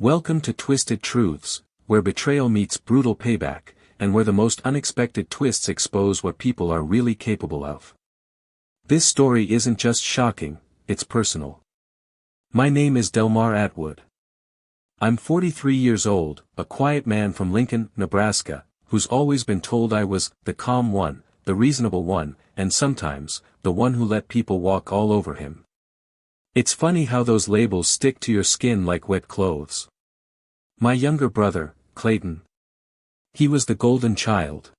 Welcome to Twisted Truths, where betrayal meets brutal payback, and where the most unexpected twists expose what people are really capable of. This story isn't just shocking, it's personal. My name is Delmar Atwood. I'm 43 years old, a quiet man from Lincoln, Nebraska, who's always been told I was the calm one, the reasonable one, and sometimes, the one who let people walk all over him. It's funny how those labels stick to your skin like wet clothes. My younger brother, Clayton. He was the golden child.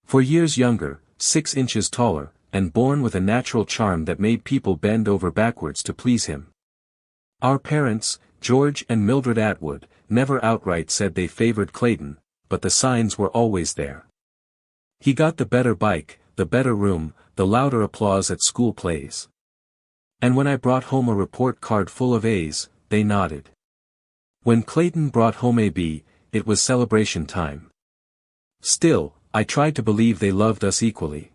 4 years younger, 6 inches taller, and born with a natural charm that made people bend over backwards to please him. Our parents, George and Mildred Atwood, never outright said they favored Clayton, but the signs were always there. He got the better bike, the better room, the louder applause at school plays. And when I brought home a report card full of A's, they nodded. When Clayton brought home a B, it was celebration time. Still, I tried to believe they loved us equally.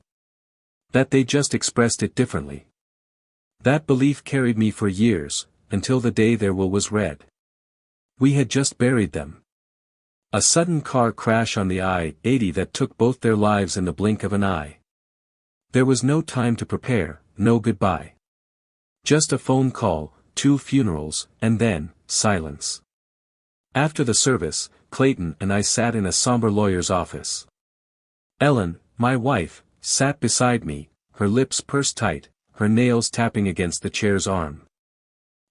That they just expressed it differently. That belief carried me for years, until the day their will was read. We had just buried them. A sudden car crash on the I-80 that took both their lives in the blink of an eye. There was no time to prepare, no goodbye. Just a phone call, 2 funerals, and then, silence. After the service, Clayton and I sat in a somber lawyer's office. Ellen, my wife, sat beside me, her lips pursed tight, her nails tapping against the chair's arm.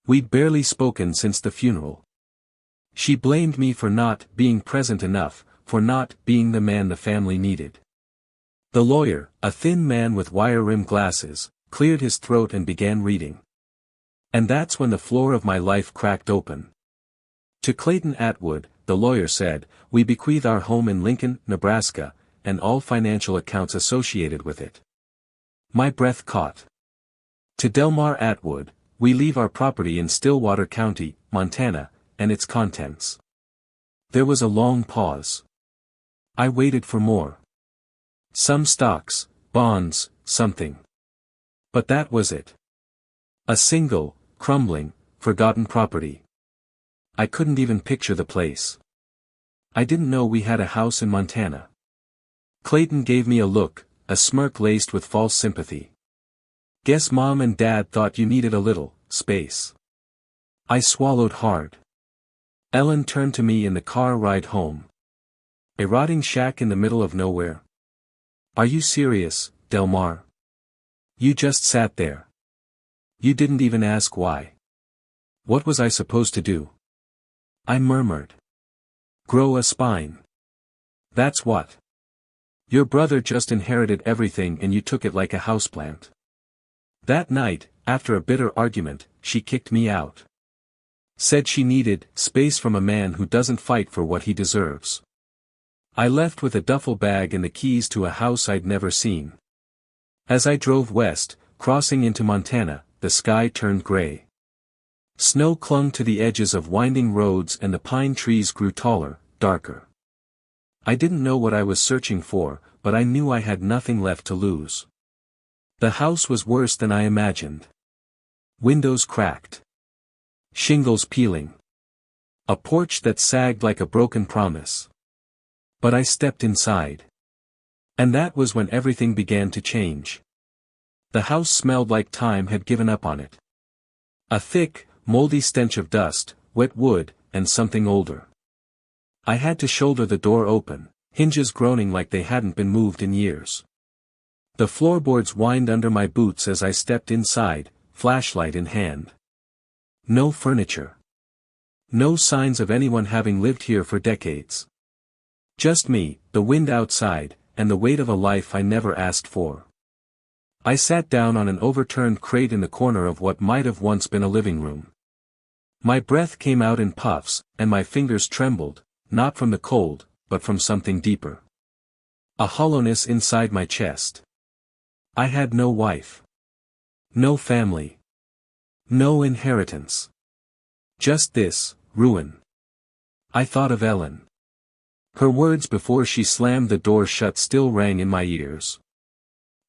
We'd barely spoken since the funeral. She blamed me for not being present enough, for not being the man the family needed. The lawyer, a thin man with wire-rimmed glasses, cleared his throat and began reading. And that's when the floor of my life cracked open. To Clayton Atwood, the lawyer said, we bequeath our home in Lincoln, Nebraska, and all financial accounts associated with it. My breath caught. To Delmar Atwood, we leave our property in Stillwater County, Montana, and its contents. There was a long pause. I waited for more. Some stocks, bonds, something. But that was it. A single, crumbling, forgotten property. I couldn't even picture the place. I didn't know we had a house in Montana. Clayton gave me a look, a smirk laced with false sympathy. Guess Mom and Dad thought you needed a little space. I swallowed hard. Ellen turned to me in the car ride home. A rotting shack in the middle of nowhere? Are you serious, Delmar? You just sat there. You didn't even ask why. What was I supposed to do? I murmured. Grow a spine. That's what. Your brother just inherited everything and you took it like a houseplant. That night, after a bitter argument, she kicked me out. Said she needed space from a man who doesn't fight for what he deserves. I left with a duffel bag and the keys to a house I'd never seen. As I drove west, crossing into Montana, the sky turned gray. Snow clung to the edges of winding roads and the pine trees grew taller, darker. I didn't know what I was searching for, but I knew I had nothing left to lose. The house was worse than I imagined. Windows cracked. Shingles peeling. A porch that sagged like a broken promise. But I stepped inside. And that was when everything began to change. The house smelled like time had given up on it. A thick, moldy stench of dust, wet wood, and something older. I had to shoulder the door open, hinges groaning like they hadn't been moved in years. The floorboards whined under my boots as I stepped inside, flashlight in hand. No furniture. No signs of anyone having lived here for decades. Just me, the wind outside, and the weight of a life I never asked for. I sat down on an overturned crate in the corner of what might have once been a living room. My breath came out in puffs, and my fingers trembled, not from the cold, but from something deeper. A hollowness inside my chest. I had no wife. No family. No inheritance. Just this, ruin. I thought of Ellen. Her words before she slammed the door shut still rang in my ears.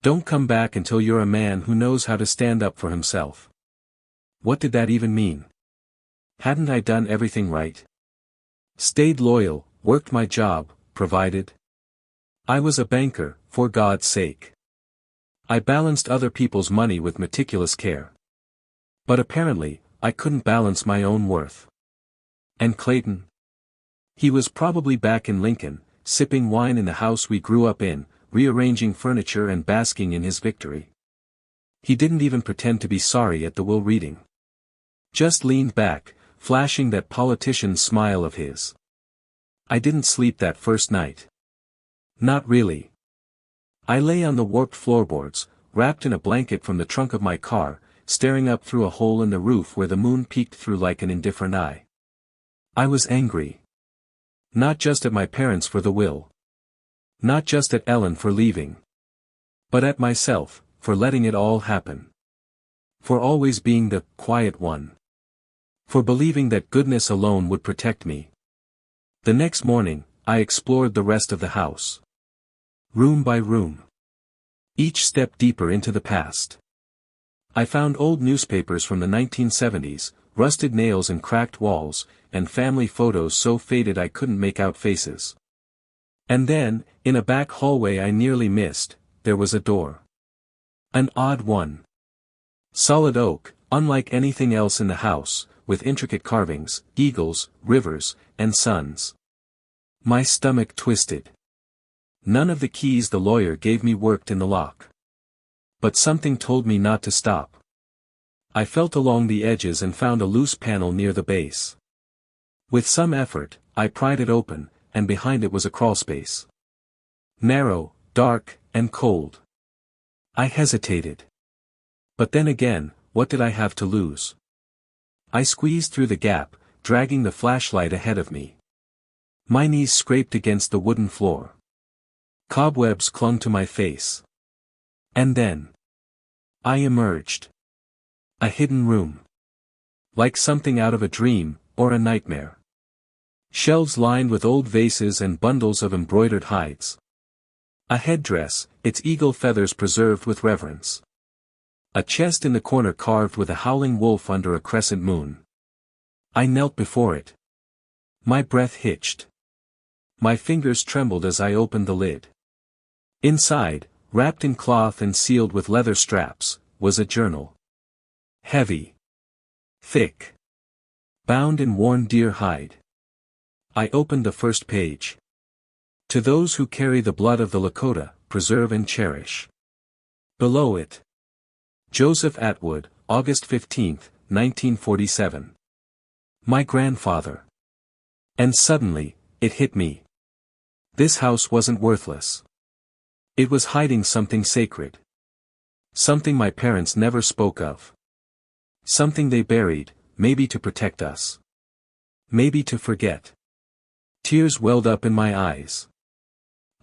Don't come back until you're a man who knows how to stand up for himself. What did that even mean? Hadn't I done everything right? Stayed loyal, worked my job, provided. I was a banker, for God's sake. I balanced other people's money with meticulous care. But apparently, I couldn't balance my own worth. And Clayton? He was probably back in Lincoln, sipping wine in the house we grew up in, rearranging furniture and basking in his victory. He didn't even pretend to be sorry at the will reading. Just leaned back, flashing that politician's smile of his. I didn't sleep that first night. Not really. I lay on the warped floorboards, wrapped in a blanket from the trunk of my car, staring up through a hole in the roof where the moon peeked through like an indifferent eye. I was angry. Not just at my parents for the will. Not just at Ellen for leaving. But at myself, for letting it all happen. For always being the quiet one. For believing that goodness alone would protect me. The next morning, I explored the rest of the house. Room by room. Each step deeper into the past. I found old newspapers from the 1970s, rusted nails and cracked walls, and family photos so faded I couldn't make out faces. And then, in a back hallway I nearly missed, there was a door. An odd one. Solid oak, unlike anything else in the house, with intricate carvings, eagles, rivers, and suns. My stomach twisted. None of the keys the lawyer gave me worked in the lock. But something told me not to stop. I felt along the edges and found a loose panel near the base. With some effort, I pried it open, and behind it was a crawlspace. Narrow, dark, and cold. I hesitated. But then again, what did I have to lose? I squeezed through the gap, dragging the flashlight ahead of me. My knees scraped against the wooden floor. Cobwebs clung to my face. And then I emerged. A hidden room. Like something out of a dream, or a nightmare. Shelves lined with old vases and bundles of embroidered hides. A headdress, its eagle feathers preserved with reverence. A chest in the corner carved with a howling wolf under a crescent moon. I knelt before it. My breath hitched. My fingers trembled as I opened the lid. Inside, wrapped in cloth and sealed with leather straps, was a journal. Heavy. Thick. Bound in worn deer hide. I opened the first page. To those who carry the blood of the Lakota, preserve and cherish. Below it. Joseph Atwood, August 15, 1947. My grandfather. And suddenly, it hit me. This house wasn't worthless. It was hiding something sacred. Something my parents never spoke of. Something they buried, maybe to protect us. Maybe to forget. Tears welled up in my eyes.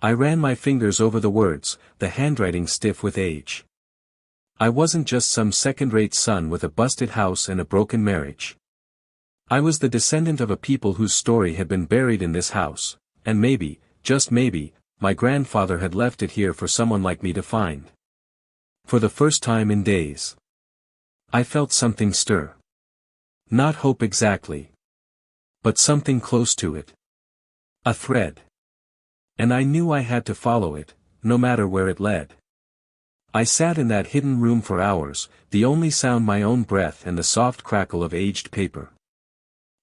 I ran my fingers over the words, the handwriting stiff with age. I wasn't just some second-rate son with a busted house and a broken marriage. I was the descendant of a people whose story had been buried in this house, and maybe, just maybe, my grandfather had left it here for someone like me to find. For the first time in days. I felt something stir. Not hope exactly. But something close to it. A thread. And I knew I had to follow it, no matter where it led. I sat in that hidden room for hours, the only sound my own breath and the soft crackle of aged paper.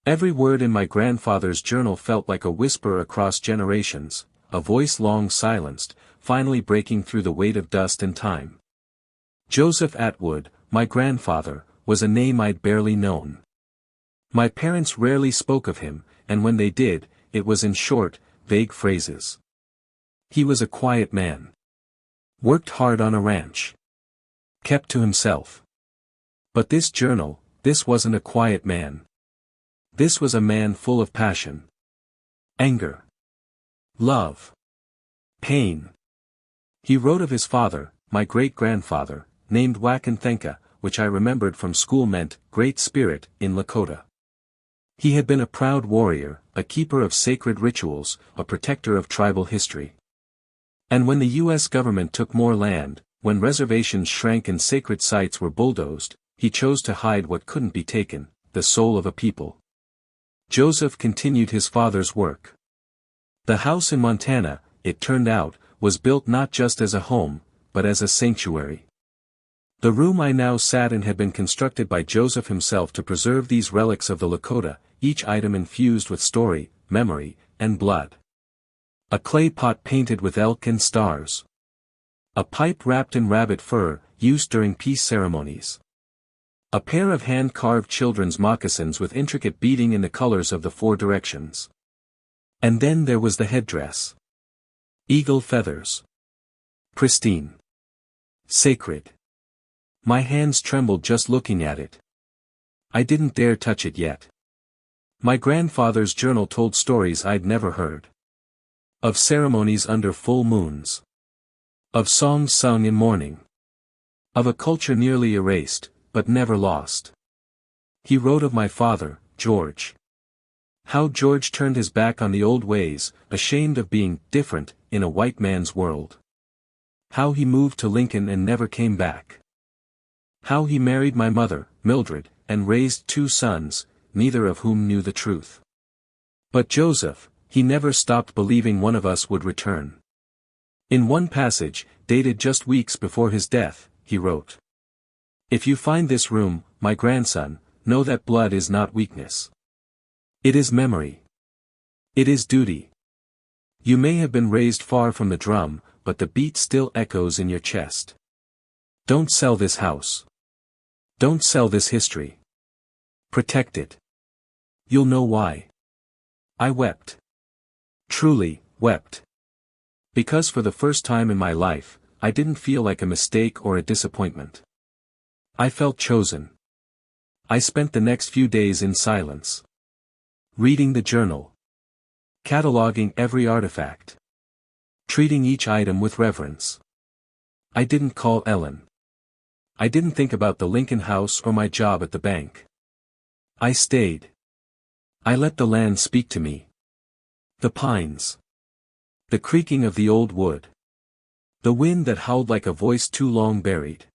Every word in my grandfather's journal felt like a whisper across generations, a voice long silenced, finally breaking through the weight of dust and time. Joseph Atwood, my grandfather, was a name I'd barely known. My parents rarely spoke of him, and when they did, it was in short, vague phrases. He was a quiet man. Worked hard on a ranch. Kept to himself. But this journal, this wasn't a quiet man. This was a man full of passion. Anger. Love. Pain. He wrote of his father, my great-grandfather, named Wakanthenka, which I remembered from school meant, Great Spirit, in Lakota. He had been a proud warrior, a keeper of sacred rituals, a protector of tribal history. And when the U.S. government took more land, when reservations shrank and sacred sites were bulldozed, he chose to hide what couldn't be taken, the soul of a people. Joseph continued his father's work. The house in Montana, it turned out, was built not just as a home, but as a sanctuary. The room I now sat in had been constructed by Joseph himself to preserve these relics of the Lakota, each item infused with story, memory, and blood. A clay pot painted with elk and stars. A pipe wrapped in rabbit fur, used during peace ceremonies. A pair of hand-carved children's moccasins with intricate beading in the colors of the four directions. And then there was the headdress. Eagle feathers. Pristine. Sacred. My hands trembled just looking at it. I didn't dare touch it yet. My grandfather's journal told stories I'd never heard. Of ceremonies under full moons. Of songs sung in mourning. Of a culture nearly erased, but never lost. He wrote of my father, George. How George turned his back on the old ways, ashamed of being different in a white man's world. How he moved to Lincoln and never came back. How he married my mother, Mildred, and raised 2 sons, neither of whom knew the truth. But Joseph, he never stopped believing one of us would return. In one passage, dated just weeks before his death, he wrote, "If you find this room, my grandson, know that blood is not weakness. It is memory. It is duty. You may have been raised far from the drum, but the beat still echoes in your chest. Don't sell this house. Don't sell this history. Protect it. You'll know why." I wept. Truly, wept. Because for the first time in my life, I didn't feel like a mistake or a disappointment. I felt chosen. I spent the next few days in silence. Reading the journal. Cataloging every artifact. Treating each item with reverence. I didn't call Ellen. I didn't think about the Lincoln House or my job at the bank. I stayed. I let the land speak to me. The pines. The creaking of the old wood. The wind that howled like a voice too long buried.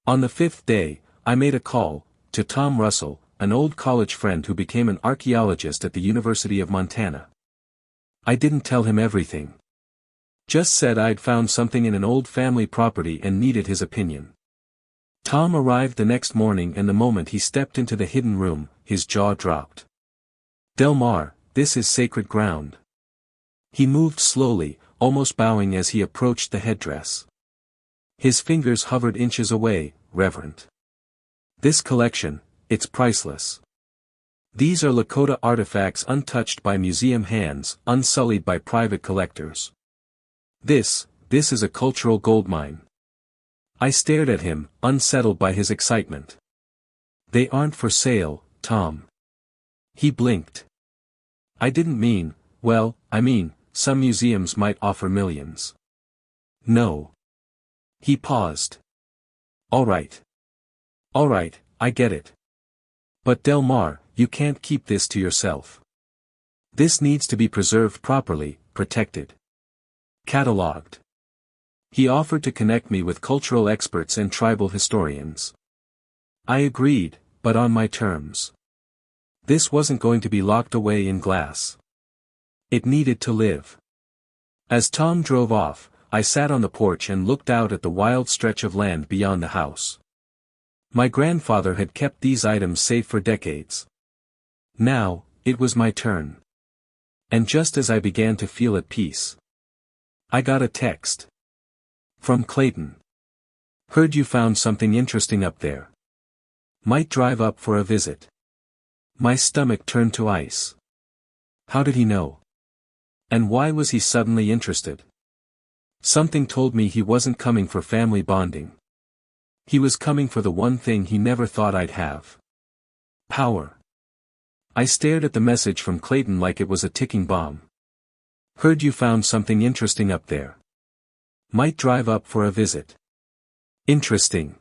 On the 5th day, I made a call to Tom Russell, an old college friend who became an archaeologist at the University of Montana. I didn't tell him everything. Just said I'd found something in an old family property and needed his opinion. Tom arrived the next morning, and the moment he stepped into the hidden room, his jaw dropped. "Delmar, this is sacred ground." He moved slowly, almost bowing as he approached the headdress. His fingers hovered inches away, reverent. "This collection, it's priceless. These are Lakota artifacts untouched by museum hands, unsullied by private collectors. This is a cultural goldmine." I stared at him, unsettled by his excitement. "They aren't for sale, Tom." He blinked. "I didn't mean, well, I mean, some museums might offer millions." "No." He paused. All right, I get it. But Delmar, you can't keep this to yourself. This needs to be preserved properly, protected. Catalogued." He offered to connect me with cultural experts and tribal historians. I agreed, but on my terms. This wasn't going to be locked away in glass. It needed to live. As Tom drove off, I sat on the porch and looked out at the wild stretch of land beyond the house. My grandfather had kept these items safe for decades. Now, it was my turn. And just as I began to feel at peace, I got a text. From Clayton. "Heard you found something interesting up there. Might drive up for a visit." My stomach turned to ice. How did he know? And why was he suddenly interested? Something told me he wasn't coming for family bonding. He was coming for the one thing he never thought I'd have. Power. I stared at the message from Clayton like it was a ticking bomb. "Heard you found something interesting up there. Might drive up for a visit." Interesting.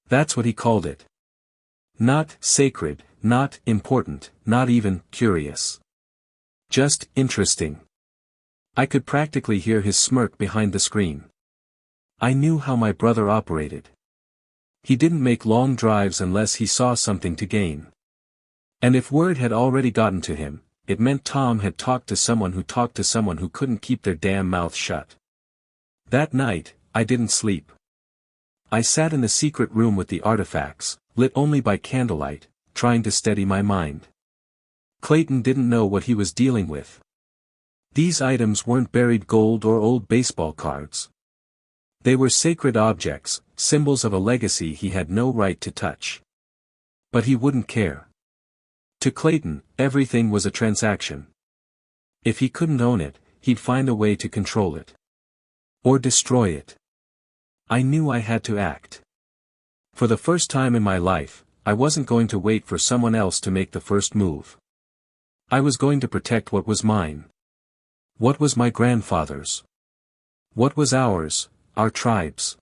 That's what he called it. Not sacred, not important, not even curious. Just interesting. I could practically hear his smirk behind the screen. I knew how my brother operated. He didn't make long drives unless he saw something to gain. And if word had already gotten to him, it meant Tom had talked to someone who couldn't keep their damn mouth shut. That night, I didn't sleep. I sat in the secret room with the artifacts, lit only by candlelight, trying to steady my mind. Clayton didn't know what he was dealing with. These items weren't buried gold or old baseball cards. They were sacred objects, symbols of a legacy he had no right to touch. But he wouldn't care. To Clayton, everything was a transaction. If he couldn't own it, he'd find a way to control it. Or destroy it. I knew I had to act. For the first time in my life, I wasn't going to wait for someone else to make the first move. I was going to protect what was mine. What was my grandfather's? What was ours, our tribe's?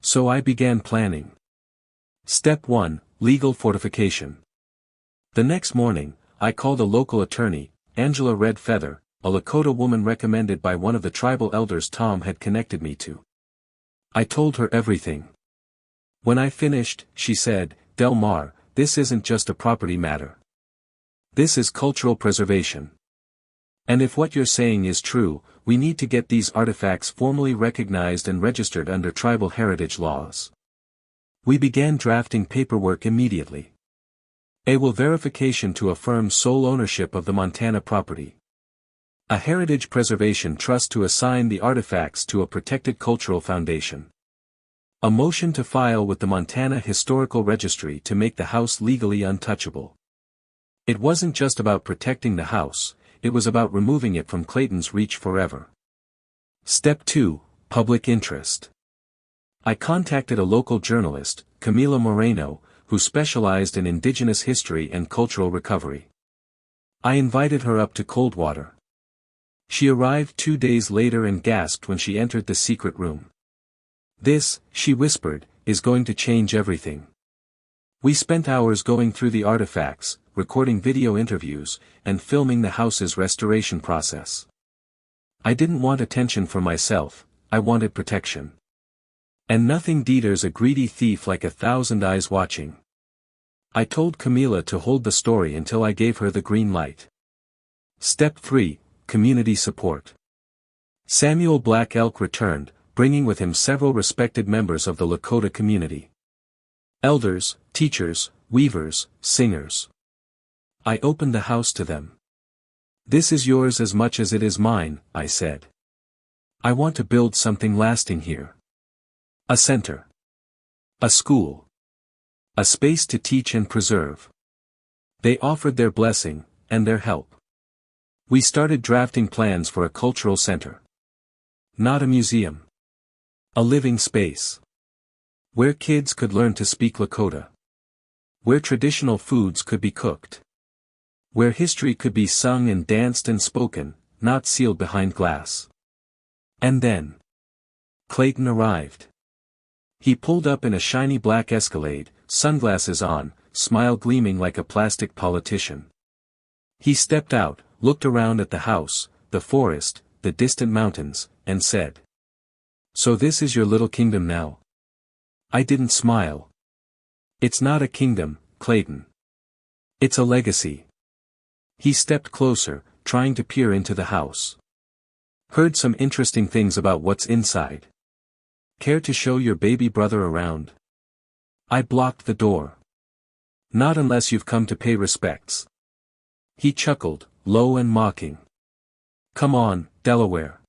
So I began planning. Step 1, Legal fortification. The next morning, I called a local attorney, Angela Red Feather, a Lakota woman recommended by one of the tribal elders Tom had connected me to. I told her everything. When I finished, she said, "Delmar, this isn't just a property matter. This is cultural preservation. And if what you're saying is true, we need to get these artifacts formally recognized and registered under tribal heritage laws." We began drafting paperwork immediately. A will verification to affirm sole ownership of the Montana property. A heritage preservation trust to assign the artifacts to a protected cultural foundation. A motion to file with the Montana Historical Registry to make the house legally untouchable. It wasn't just about protecting the house, it was about removing it from Clayton's reach forever. Step 2, Public interest. I contacted a local journalist, Camila Moreno, who specialized in indigenous history and cultural recovery. I invited her up to Coldwater. She arrived 2 days later and gasped when she entered the secret room. "This," she whispered, "is going to change everything." We spent hours going through the artifacts, recording video interviews, and filming the house's restoration process. I didn't want attention for myself, I wanted protection. And nothing deters a greedy thief like 1,000 eyes watching. I told Camila to hold the story until I gave her the green light. Step 3, Community support. Samuel Black Elk returned, bringing with him several respected members of the Lakota community. Elders, teachers, weavers, singers. I opened the house to them. "This is yours as much as it is mine," I said. "I want to build something lasting here. A center. A school. A space to teach and preserve." They offered their blessing, and their help. We started drafting plans for a cultural center. Not a museum. A living space. Where kids could learn to speak Lakota. Where traditional foods could be cooked. Where history could be sung and danced and spoken, not sealed behind glass. And then Clayton arrived. He pulled up in a shiny black Escalade, sunglasses on, smile gleaming like a plastic politician. He stepped out, looked around at the house, the forest, the distant mountains, and said, "So this is your little kingdom now?" I didn't smile. "It's not a kingdom, Clayton. It's a legacy." He stepped closer, trying to peer into the house. "Heard some interesting things about what's inside. Care to show your baby brother around?" I blocked the door. "Not unless you've come to pay respects." He chuckled, low and mocking. "Come on, Delaware.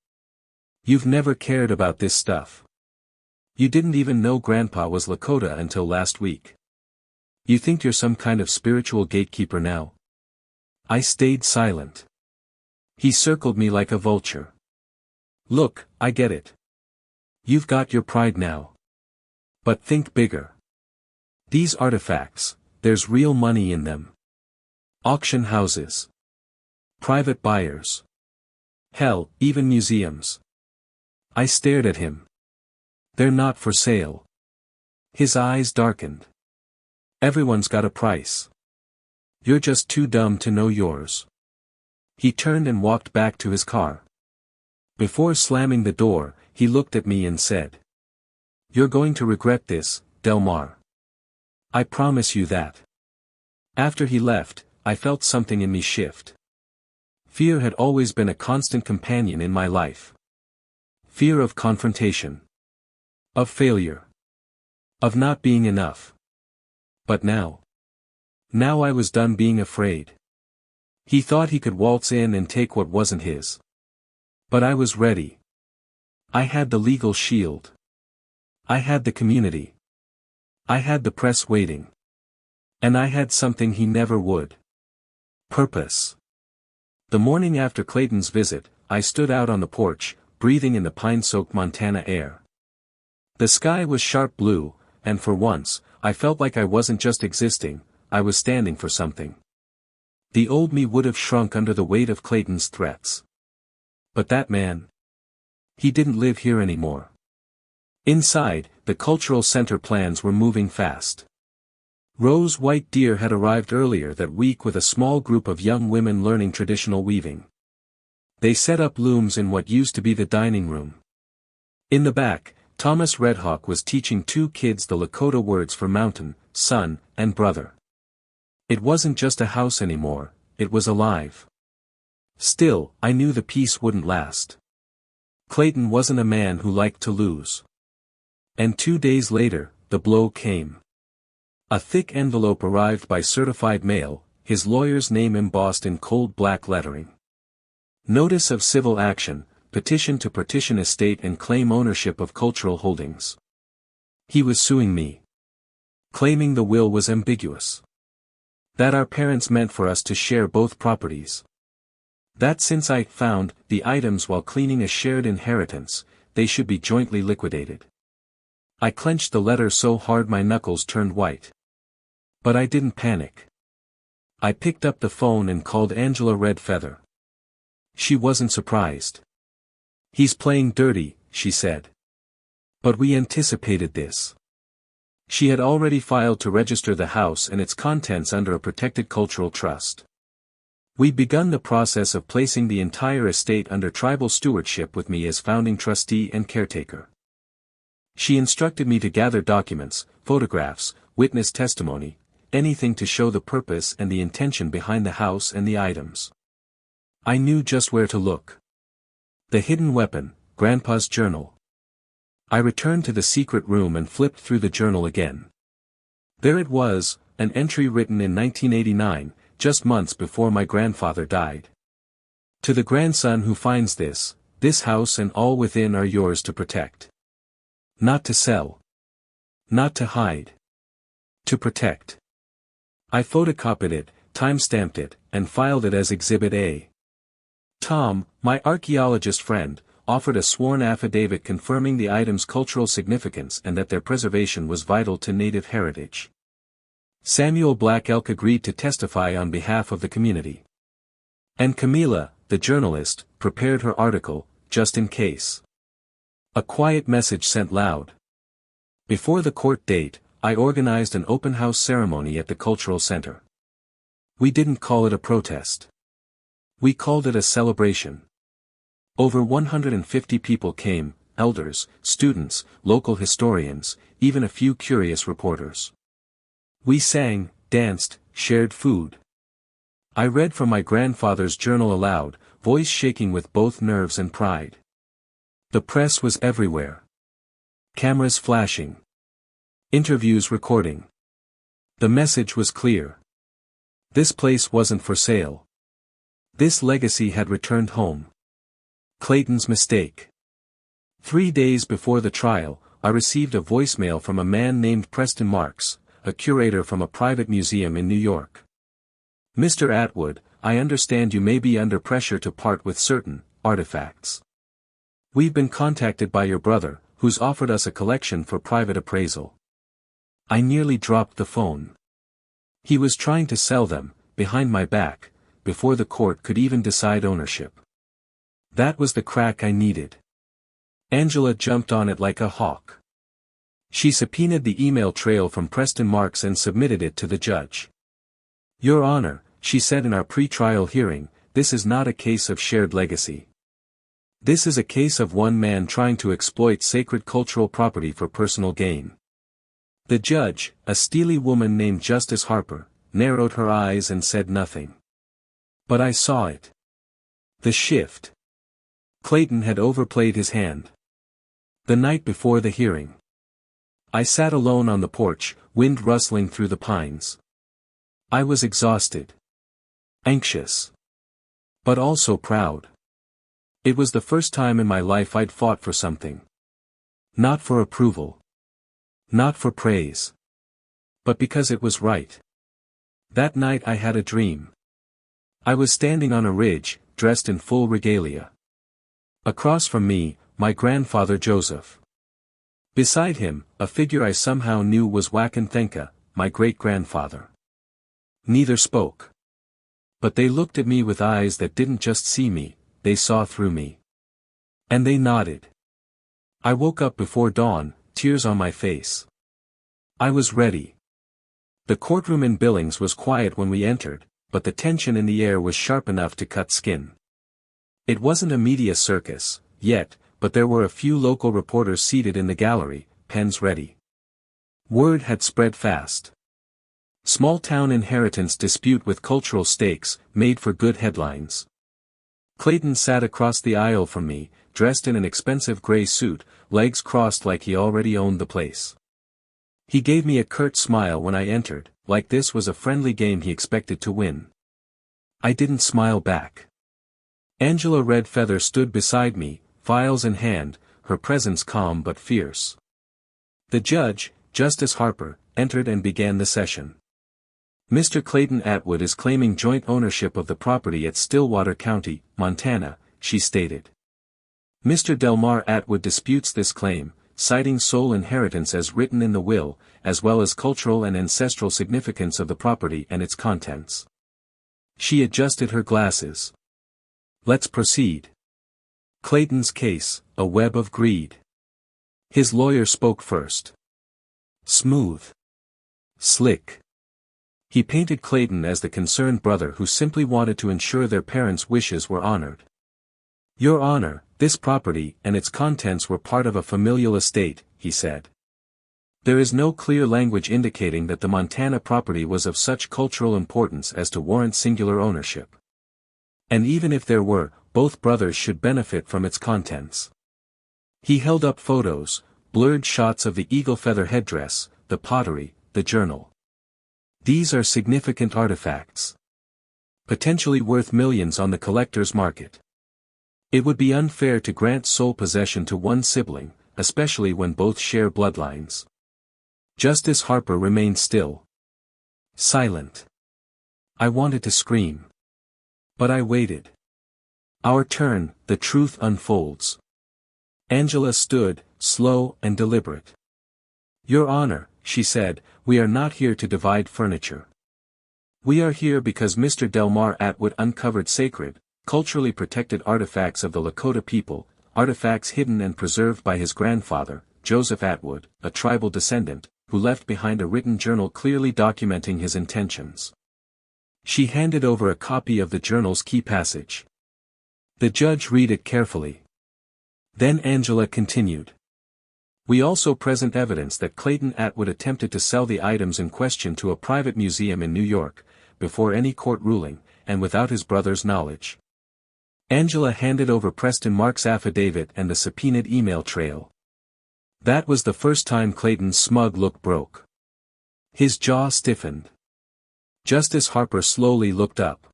You've never cared about this stuff. You didn't even know Grandpa was Lakota until last week. You think you're some kind of spiritual gatekeeper now?" I stayed silent. He circled me like a vulture. "Look, I get it. You've got your pride now. But think bigger. These artifacts, there's real money in them. Auction houses. Private buyers. Hell, even museums." I stared at him. "They're not for sale." His eyes darkened. "Everyone's got a price. You're just too dumb to know yours." He turned and walked back to his car. Before slamming the door, he looked at me and said, "You're going to regret this, Delmar. I promise you that." After he left, I felt something in me shift. Fear had always been a constant companion in my life. Fear of confrontation. Of failure. Of not being enough. But now. Now I was done being afraid. He thought he could waltz in and take what wasn't his. But I was ready. I had the legal shield. I had the community. I had the press waiting. And I had something he never would. Purpose. The morning after Clayton's visit, I stood out on the porch, breathing in the pine-soaked Montana air. The sky was sharp blue, and for once, I felt like I wasn't just existing, I was standing for something. The old me would have shrunk under the weight of Clayton's threats. But that man. He didn't live here anymore. Inside, the cultural center plans were moving fast. Rose White Deer had arrived earlier that week with a small group of young women learning traditional weaving. They set up looms in what used to be the dining room. In the back, Thomas Redhawk was teaching 2 kids the Lakota words for mountain, son, and brother. It wasn't just a house anymore, it was alive. Still, I knew the peace wouldn't last. Clayton wasn't a man who liked to lose. And 2 days later, the blow came. A thick envelope arrived by certified mail, his lawyer's name embossed in cold black lettering. Notice of civil action, petition to partition estate and claim ownership of cultural holdings. He was suing me. Claiming the will was ambiguous. That our parents meant for us to share both properties. That since I found the items while cleaning a shared inheritance, they should be jointly liquidated. I clenched the letter so hard my knuckles turned white. But I didn't panic. I picked up the phone and called Angela Redfeather. She wasn't surprised. "He's playing dirty," she said. "But we anticipated this." She had already filed to register the house and its contents under a protected cultural trust. We'd begun the process of placing the entire estate under tribal stewardship with me as founding trustee and caretaker. She instructed me to gather documents, photographs, witness testimony, anything to show the purpose and the intention behind the house and the items. I knew just where to look. The hidden weapon, Grandpa's journal. I returned to the secret room and flipped through the journal again. There it was, an entry written in 1989, just months before my grandfather died. To the grandson who finds this house and all within are yours to protect. Not to sell. Not to hide. To protect. I photocopied it, time-stamped it, and filed it as Exhibit A. Tom, my archaeologist friend, offered a sworn affidavit confirming the item's cultural significance and that their preservation was vital to Native heritage. Samuel Black Elk agreed to testify on behalf of the community. And Camila, the journalist, prepared her article, just in case. A quiet message sent loud. Before the court date, I organized an open house ceremony at the cultural center. We didn't call it a protest. We called it a celebration. Over 150 people came, elders, students, local historians, even a few curious reporters. We sang, danced, shared food. I read from my grandfather's journal aloud, voice shaking with both nerves and pride. The press was everywhere. Cameras flashing. Interviews recording. The message was clear. This place wasn't for sale. This legacy had returned home. Clayton's mistake. 3 days before the trial, I received a voicemail from a man named Preston Marks, a curator from a private museum in New York. "Mr. Atwood, I understand you may be under pressure to part with certain artifacts. We've been contacted by your brother, who's offered us a collection for private appraisal." I nearly dropped the phone. He was trying to sell them, behind my back, before the court could even decide ownership. That was the crack I needed. Angela jumped on it like a hawk. She subpoenaed the email trail from Preston Marks and submitted it to the judge. "Your Honor," she said in our pre-trial hearing, "this is not a case of shared legacy. This is a case of one man trying to exploit sacred cultural property for personal gain." The judge, a steely woman named Justice Harper, narrowed her eyes and said nothing. But I saw it. The shift. Clayton had overplayed his hand. The night before the hearing. I sat alone on the porch, wind rustling through the pines. I was exhausted. Anxious. But also proud. It was the first time in my life I'd fought for something. Not for approval. Not for praise. But because it was right. That night I had a dream. I was standing on a ridge, dressed in full regalia. Across from me, my grandfather Joseph. Beside him, a figure I somehow knew was Wakanthenka, my great-grandfather. Neither spoke. But they looked at me with eyes that didn't just see me, they saw through me. And they nodded. I woke up before dawn, tears on my face. I was ready. The courtroom in Billings was quiet when we entered, but the tension in the air was sharp enough to cut skin. It wasn't a media circus, yet, but there were a few local reporters seated in the gallery, pens ready. Word had spread fast. Small-town inheritance dispute with cultural stakes, made for good headlines. Clayton sat across the aisle from me, dressed in an expensive gray suit, legs crossed like he already owned the place. He gave me a curt smile when I entered, like this was a friendly game he expected to win. I didn't smile back. Angela Red Feather stood beside me, files in hand, her presence calm but fierce. The judge, Justice Harper, entered and began the session. Mr. Clayton Atwood is claiming joint ownership of the property at Stillwater County, Montana, she stated. Mr. Delmar Atwood disputes this claim, citing sole inheritance as written in the will, as well as cultural and ancestral significance of the property and its contents. She adjusted her glasses. Let's proceed. Clayton's case, a web of greed. His lawyer spoke first. Smooth. Slick. He painted Clayton as the concerned brother who simply wanted to ensure their parents' wishes were honored. Your Honor, this property and its contents were part of a familial estate, he said. There is no clear language indicating that the Montana property was of such cultural importance as to warrant singular ownership. And even if there were, both brothers should benefit from its contents. He held up photos, blurred shots of the eagle feather headdress, the pottery, the journal. These are significant artifacts. Potentially worth millions on the collector's market. It would be unfair to grant sole possession to one sibling, especially when both share bloodlines. Justice Harper remained still. Silent. I wanted to scream. But I waited. Our turn, the truth unfolds. Angela stood, slow and deliberate. Your Honor, she said, we are not here to divide furniture. We are here because Mr. Delmar Atwood uncovered sacred, culturally protected artifacts of the Lakota people, artifacts hidden and preserved by his grandfather, Joseph Atwood, a tribal descendant, who left behind a written journal clearly documenting his intentions. She handed over a copy of the journal's key passage. The judge read it carefully. Then Angela continued. We also present evidence that Clayton Atwood attempted to sell the items in question to a private museum in New York, before any court ruling, and without his brother's knowledge. Angela handed over Preston Mark's affidavit and the subpoenaed email trail. That was the first time Clayton's smug look broke. His jaw stiffened. Justice Harper slowly looked up.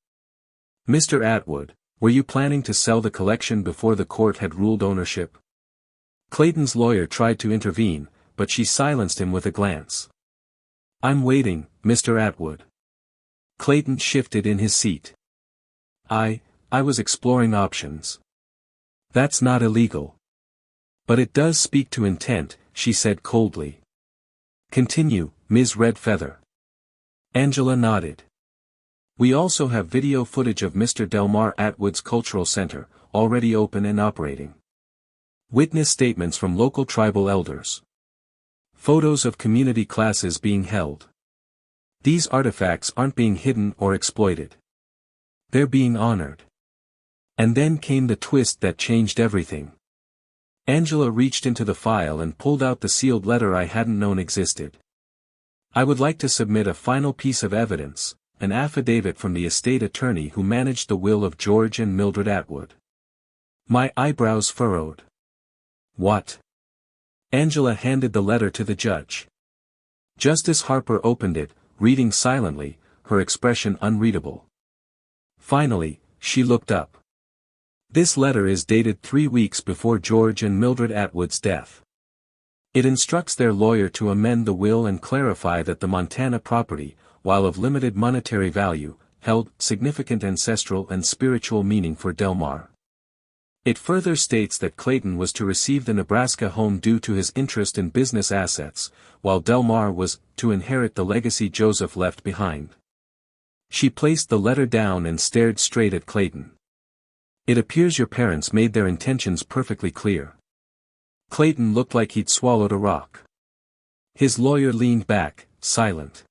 Mr. Atwood, were you planning to sell the collection before the court had ruled ownership? Clayton's lawyer tried to intervene, but she silenced him with a glance. I'm waiting, Mr. Atwood. Clayton shifted in his seat. I was exploring options. That's not illegal. But it does speak to intent, she said coldly. Continue, Ms. Red Feather. Angela nodded. We also have video footage of Mr. Delmar Atwood's Cultural Center, already open and operating. Witness statements from local tribal elders. Photos of community classes being held. These artifacts aren't being hidden or exploited. They're being honored. And then came the twist that changed everything. Angela reached into the file and pulled out the sealed letter I hadn't known existed. I would like to submit a final piece of evidence, an affidavit from the estate attorney who managed the will of George and Mildred Atwood. My eyebrows furrowed. What? Angela handed the letter to the judge. Justice Harper opened it, reading silently, her expression unreadable. Finally, she looked up. This letter is dated 3 weeks before George and Mildred Atwood's death. It instructs their lawyer to amend the will and clarify that the Montana property, while of limited monetary value, held significant ancestral and spiritual meaning for Delmar. It further states that Clayton was to receive the Nebraska home due to his interest in business assets, while Delmar was to inherit the legacy Joseph left behind. She placed the letter down and stared straight at Clayton. It appears your parents made their intentions perfectly clear. Clayton looked like he'd swallowed a rock. His lawyer leaned back, silent.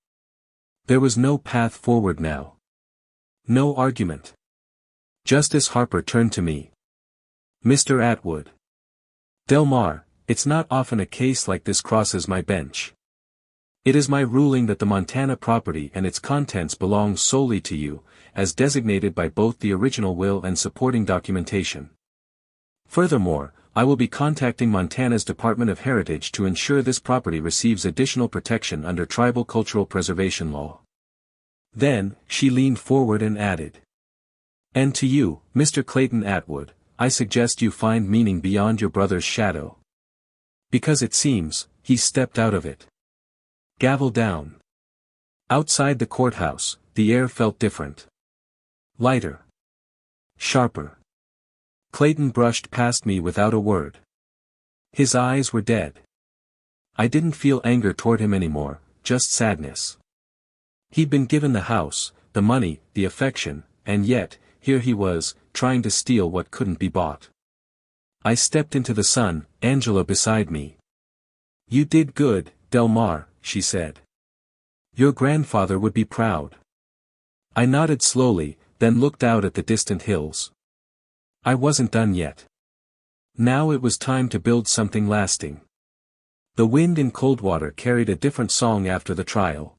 There was no path forward now. No argument. Justice Harper turned to me. Mr. Atwood. Delmar, it's not often a case like this crosses my bench. It is my ruling that the Montana property and its contents belong solely to you, as designated by both the original will and supporting documentation. Furthermore, I will be contacting Montana's Department of Heritage to ensure this property receives additional protection under tribal cultural preservation law. Then, she leaned forward and added. And to you, Mr. Clayton Atwood, I suggest you find meaning beyond your brother's shadow. Because it seems, he stepped out of it. Gavel down. Outside the courthouse, the air felt different. Lighter. Sharper. Clayton brushed past me without a word. His eyes were dead. I didn't feel anger toward him anymore, just sadness. He'd been given the house, the money, the affection, and yet, here he was, trying to steal what couldn't be bought. I stepped into the sun, Angela beside me. You did good, Delmar, she said. Your grandfather would be proud. I nodded slowly, then looked out at the distant hills. I wasn't done yet. Now it was time to build something lasting. The wind in Coldwater carried a different song after the trial.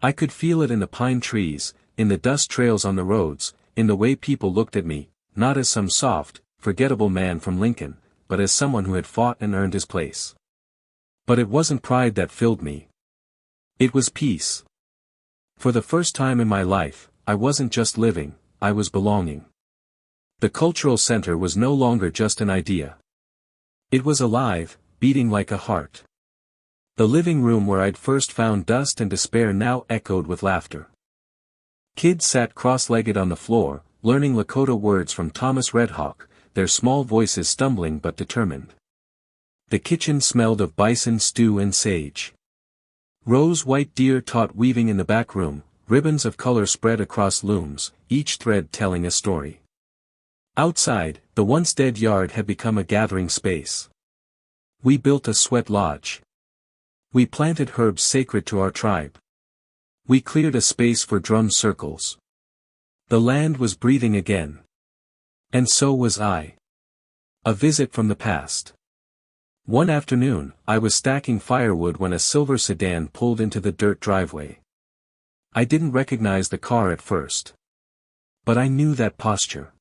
I could feel it in the pine trees, in the dust trails on the roads, in the way people looked at me, not as some soft, forgettable man from Lincoln, but as someone who had fought and earned his place. But it wasn't pride that filled me. It was peace. For the first time in my life, I wasn't just living, I was belonging. The cultural center was no longer just an idea. It was alive, beating like a heart. The living room where I'd first found dust and despair now echoed with laughter. Kids sat cross-legged on the floor, learning Lakota words from Thomas Redhawk, their small voices stumbling but determined. The kitchen smelled of bison stew and sage. Rose-white deer taught weaving in the back room, ribbons of color spread across looms, each thread telling a story. Outside, the once dead yard had become a gathering space. We built a sweat lodge. We planted herbs sacred to our tribe. We cleared a space for drum circles. The land was breathing again. And so was I. A visit from the past. One afternoon, I was stacking firewood when a silver sedan pulled into the dirt driveway. I didn't recognize the car at first. But I knew that posture.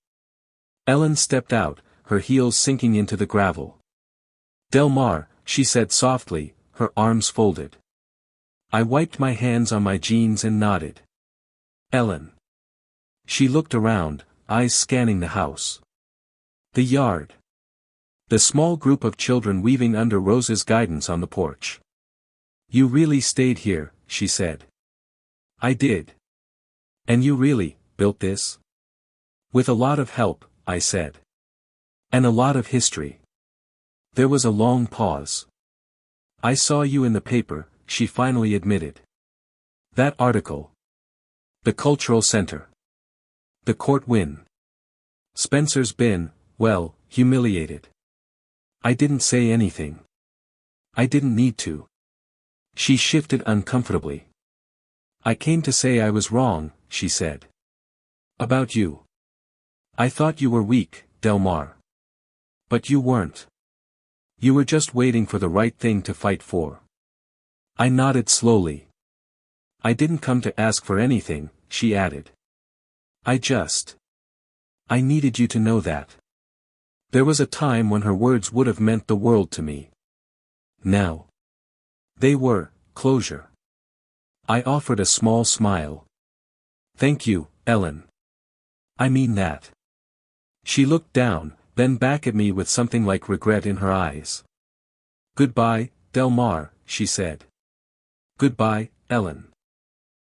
Ellen stepped out, her heels sinking into the gravel. Delmar, she said softly, her arms folded. I wiped my hands on my jeans and nodded. Ellen. She looked around, eyes scanning the house. The yard. The small group of children weaving under Rose's guidance on the porch. You really stayed here, she said. I did. And you really built this? With a lot of help, I said. And a lot of history. There was a long pause. I saw you in the paper, she finally admitted. That article. The Cultural Center. The court win. Spencer's been, well, humiliated. I didn't say anything. I didn't need to. She shifted uncomfortably. I came to say I was wrong, she said. About you. I thought you were weak, Delmar. But you weren't. You were just waiting for the right thing to fight for. I nodded slowly. I didn't come to ask for anything, she added. I needed you to know that. There was a time when her words would have meant the world to me. Now. They were, closure. I offered a small smile. Thank you, Ellen. I mean that. She looked down, then back at me with something like regret in her eyes. Goodbye, Delmar, she said. Goodbye, Ellen.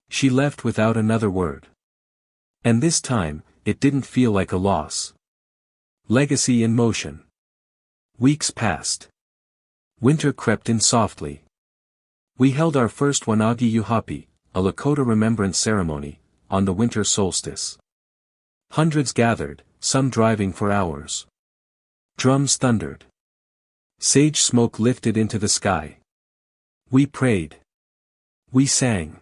She left without another word. And this time, it didn't feel like a loss. Legacy in motion. Weeks passed. Winter crept in softly. We held our first Wanagi Yuhapi, a Lakota remembrance ceremony, on the winter solstice. Hundreds gathered, some driving for hours. Drums thundered. Sage smoke lifted into the sky. We prayed. We sang.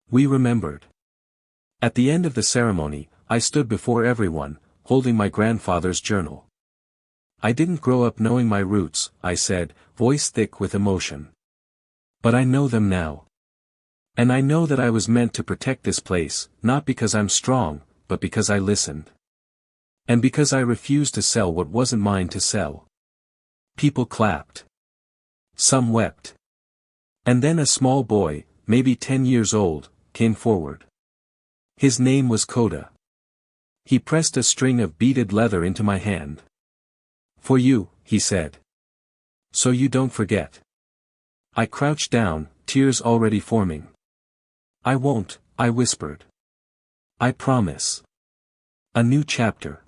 We remembered. At the end of the ceremony, I stood before everyone, holding my grandfather's journal. I didn't grow up knowing my roots, I said, voice thick with emotion. But I know them now. And I know that I was meant to protect this place, not because I'm strong, but because I listened. And because I refused to sell what wasn't mine to sell. People clapped. Some wept. And then a small boy, maybe 10 years old, came forward. His name was Koda. He pressed a string of beaded leather into my hand. For you, he said. So you don't forget. I crouched down, tears already forming. I won't, I whispered. I promise. A new chapter.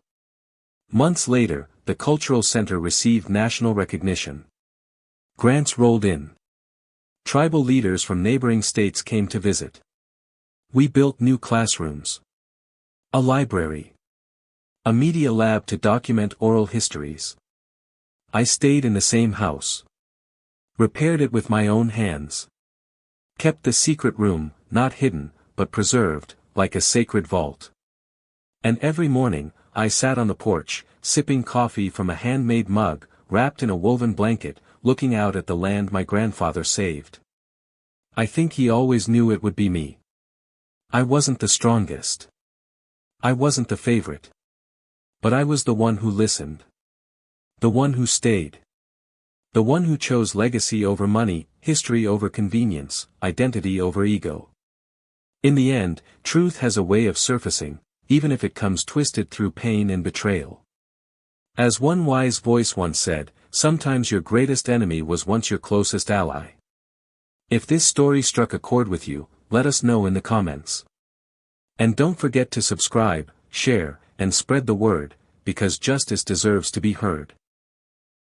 Months later, the Cultural Center received national recognition. Grants rolled in. Tribal leaders from neighboring states came to visit. We built new classrooms. A library. A media lab to document oral histories. I stayed in the same house. Repaired it with my own hands. Kept the secret room, not hidden, but preserved, like a sacred vault. And every morning, I sat on the porch, sipping coffee from a handmade mug, wrapped in a woven blanket, looking out at the land my grandfather saved. I think he always knew it would be me. I wasn't the strongest. I wasn't the favorite. But I was the one who listened. The one who stayed. The one who chose legacy over money, history over convenience, identity over ego. In the end, truth has a way of surfacing, even if it comes twisted through pain and betrayal. As one wise voice once said, sometimes your greatest enemy was once your closest ally. If this story struck a chord with you, let us know in the comments. And don't forget to subscribe, share, and spread the word, because justice deserves to be heard.